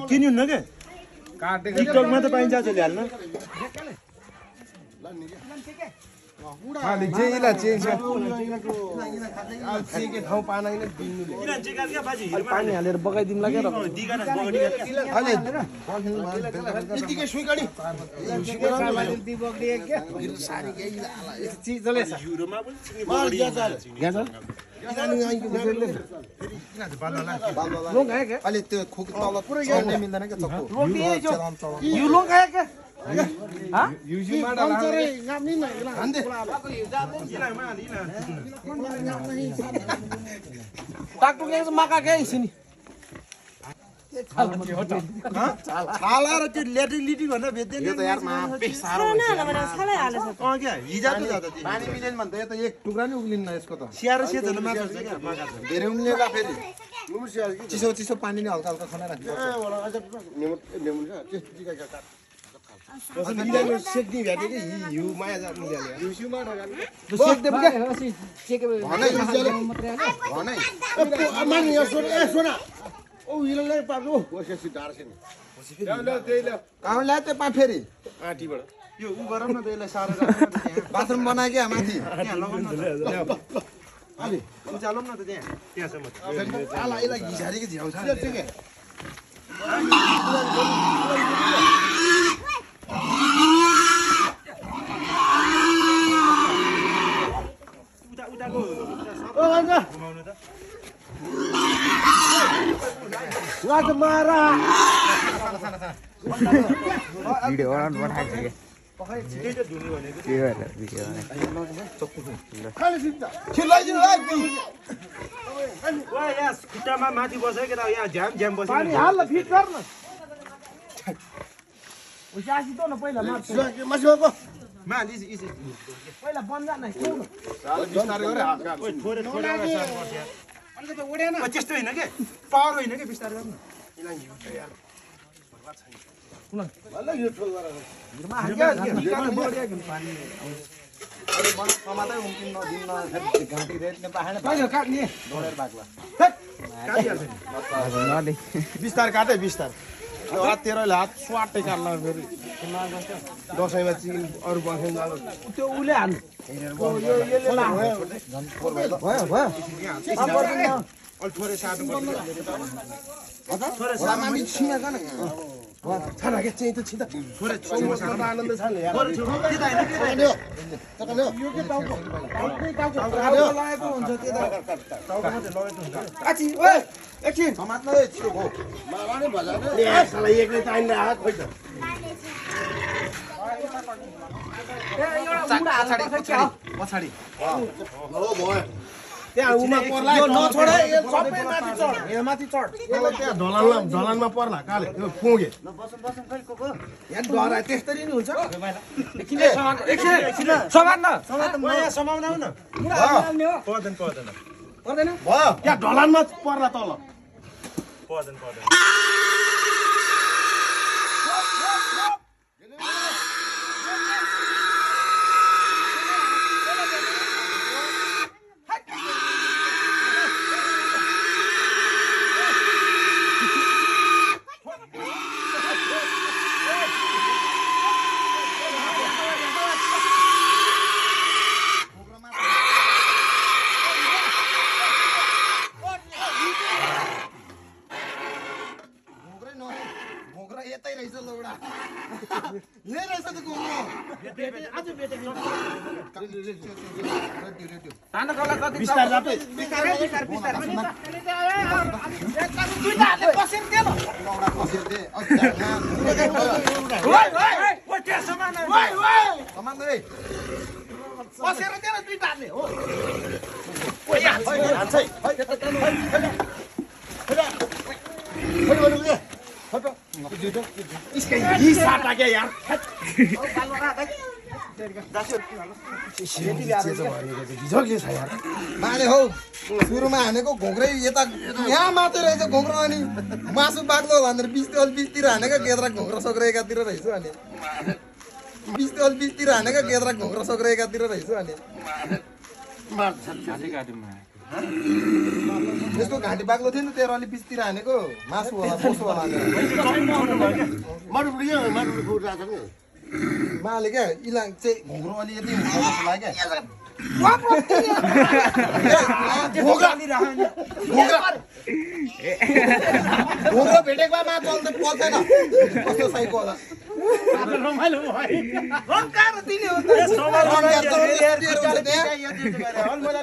किन हुन्न के टिकटकमा त पाइन्छ चलि हाल्न खाली चाहिँ इला चाहिँ के ठाउँ पाना नै दिनुले किन चिकाल के बाजी पानी हालेर बगाइदिनु लाग्यो र दिगाना बगडी अनि यतिकै सुइकडी ती बगडी के सारी के चीज चले युरोमा पनि चिनी मार बगडी ग्यास लोङ खाए के अलि त्यो खोक तल पुरै चढ्नै मिल्दैन के चक्कु यो लोङ खाए के युजुमा डाले टाकटुक एक मका के सिनी छाला र त्यो ल्याटिलिटी भनेर भेट्दैन यो त यार मापे सारो क्या हिजा त जाँदा पानी मिलेन भने त यो त एक टुक्रा नि उक्लिन्न यसको त स्याहार सेजन मात्र छ क्या माका छ धेरै उम्लेला फेरि चिसो चिसो पानी नि हल्का हल्का खना राख्नु सेक्दी भेटे कि हिउ माया जानु सोना ओ हिललाई पाब्नु कोसेसी डार्छिन कहाँ ल्याए त्यो पा फेरि आँटीबाट यो उ गरम न त्यसलाई सारो बाथरुम बनाए क्या माथि त्यहाँ लगाउन अलि उचालौँ न त त्यहाँसम्म आला यसलाई घिसारी कि झ्याउँछ उताको घुमाउनु त मारा भिडियो बनाउनु पठाएको थिएँ छिटै त धुनु भनेको के भएर भिडियो वा यहाँ खुट्टामा माथि बस्यो के त यहाँ झ्याम झ्याम बस्यो पानी हाल फिट गर्न उसासी त न पहिला माछको माली पहिला बन्द न थोरै थोरै त्यस्तो होइन के पावर होइन कि बिस्तारै गर्नु बिस्तार काटे बिस्तार तेह्रले हात स्वाटै काट्ला फेरि दसैँमा चिकन अरू बस्नु जानु त्यो उसले हाल्नु थोरै सानो आनन्द छ नि एकछिन एक्लै चाहिन्छ पछाडि त्यहाँ उमा पर्ला नछोड सबै माथि चढ यहाँ माथि चढ त्यहाँ ढलानमा पर्ला काले त्यो पुगे यहाँ डराए त्यसरी नि हुन्छ समाउन न पर्दैन पर्दैन भयो त्यहाँ ढलानमा पर्ला तल पर्दैन यतै रहेछ लौडा यही रहेछ त गोम्रो बिस्तार इसका ये साथ आ गया यार माने हौ सुरुमा हानेको घोक्रै यता यहाँ मात्रै रहेछ घोक्रो अनि मासु बाक्लो भनेर 20-20 हानेको गेद्रा घोक्रो सोक्रो एकातिर रहेछ अनि 20-20 हानेको गेद्रा घोक्रो सोक्रो एकातिर रहेछ अनि त्यसको घाँटी बाक्लो थियो नि तेरो अलि बिचतिर हानेको मासु होला पोसो होला माले क्या इलाङ चाहिँ घुँग्रो अलि यति लाग्यो घुँग्रो भेटेको भए माछा त पर्दैन कस्तो साइको होला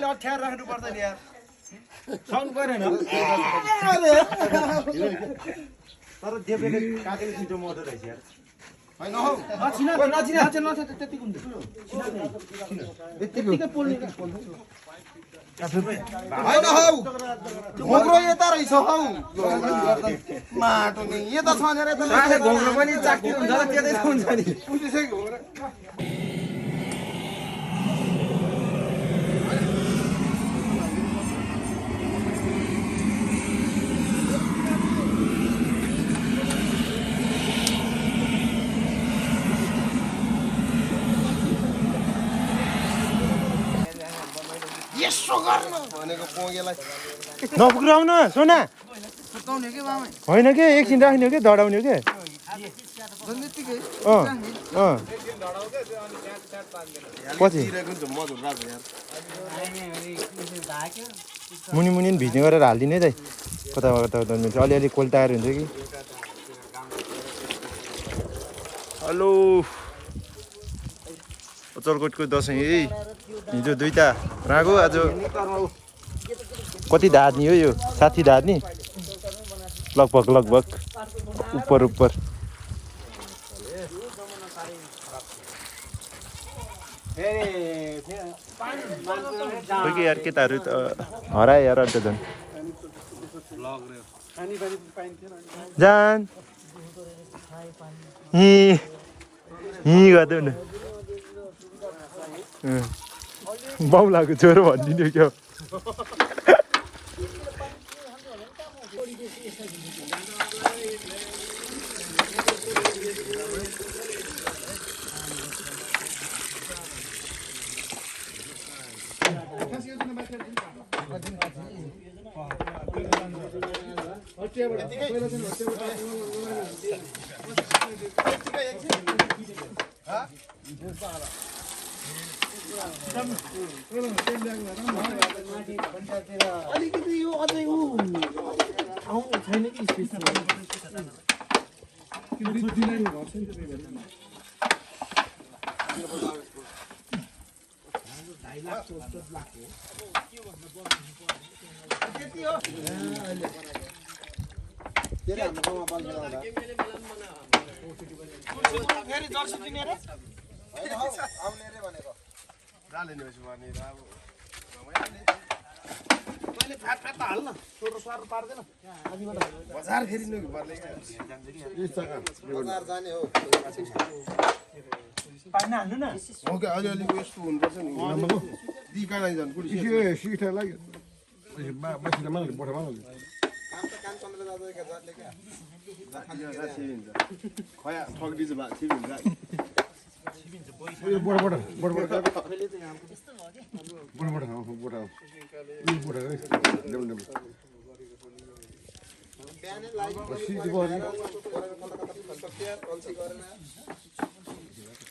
अठ्याएर राख्नु पर्छ नि यार साउन्ड परेन तर देवले काटेको छिटो मर्दो रहेछ यार होइन हौ होइन हौ घुँग्रो यता रहेछ हौ माटो नि यता छ भनेर घुँग्रो पनि चाक्टी हुन्छ त्यतै हुन्छ नि भनेको पोगेलाई नपुग्राउन सोना होइन के एकछिन राख्ने हो कि दडाउने हो कि पछि मुनि मुनि भिज्ने गरेर हालिदिने है कता कता मिल्छ अलिअलि कोल्टाएर हुन्छ कि हेलो अचलकोटको दसैँ है हिजो 2टा रागो आज कति धाद्ने हो यो 60 धाद्ने लगभग उपर खोइ यार केटाहरू त हराए यार अन्त झन् जान हि गर्दै न बाउलाको छोरो भनिदिनु क्या अलिकति यो अझै ऊ छैन कि स्पेस बजार फेरिनु पर्ने बजार जाने हो पानी हाल्नु न ओके अलिअलि यस्तो हुनुपर्छ नि दिका नै जानु पुलिस सिटा लाग्यो बसिनमा बोटामा काम त काम चलेर जाँदा के जातले क्या खया ठग दिन्छ बा छिबिन्छ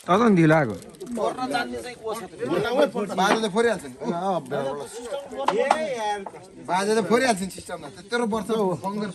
अझ ढिलो आएको बाजेले फोरिहाल्छ नि बाजेले फोरिहाल्छ नि सिस्टममा त्यत्रो वर्ष बङ्गर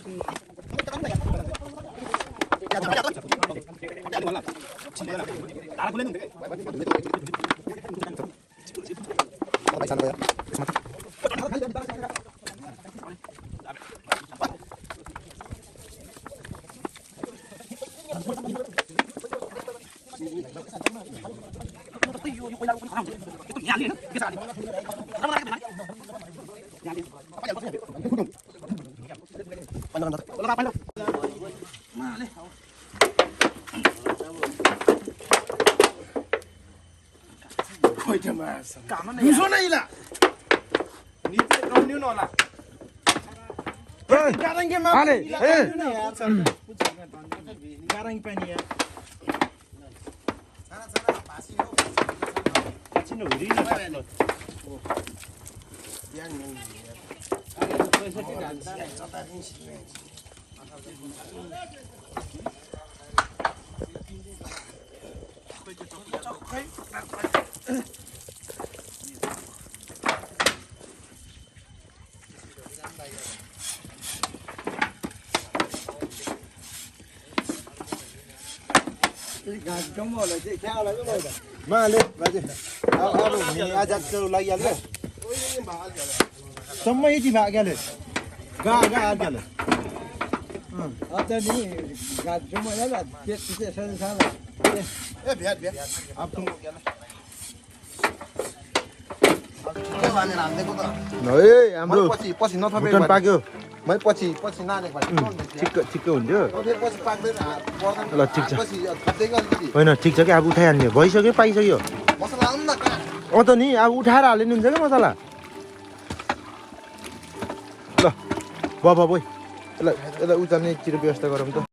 माले बाजे अब आजादको लागि हाल्यो सम्म यति भए गेले गा गेले ए भ्याट अब तुम ए हाम्रो पछि नथपे भुटन पाक्यो मै पछि नाने ठिक्क हुन्थ्यो पछि पाक्दैन ल ठिक छ पछि थप्दै अलिकति होइन ठिक छ कि अब उठाइहाल्ने भइसक्यो पाइसक्यो मसला आउनु न कहाँ त नि अब उठाएर हालिदिनु हुन्छ क्या मसला ल बाबा बोइ यसलाई उचाल्ने चिरो व्यवस्था गरौँ त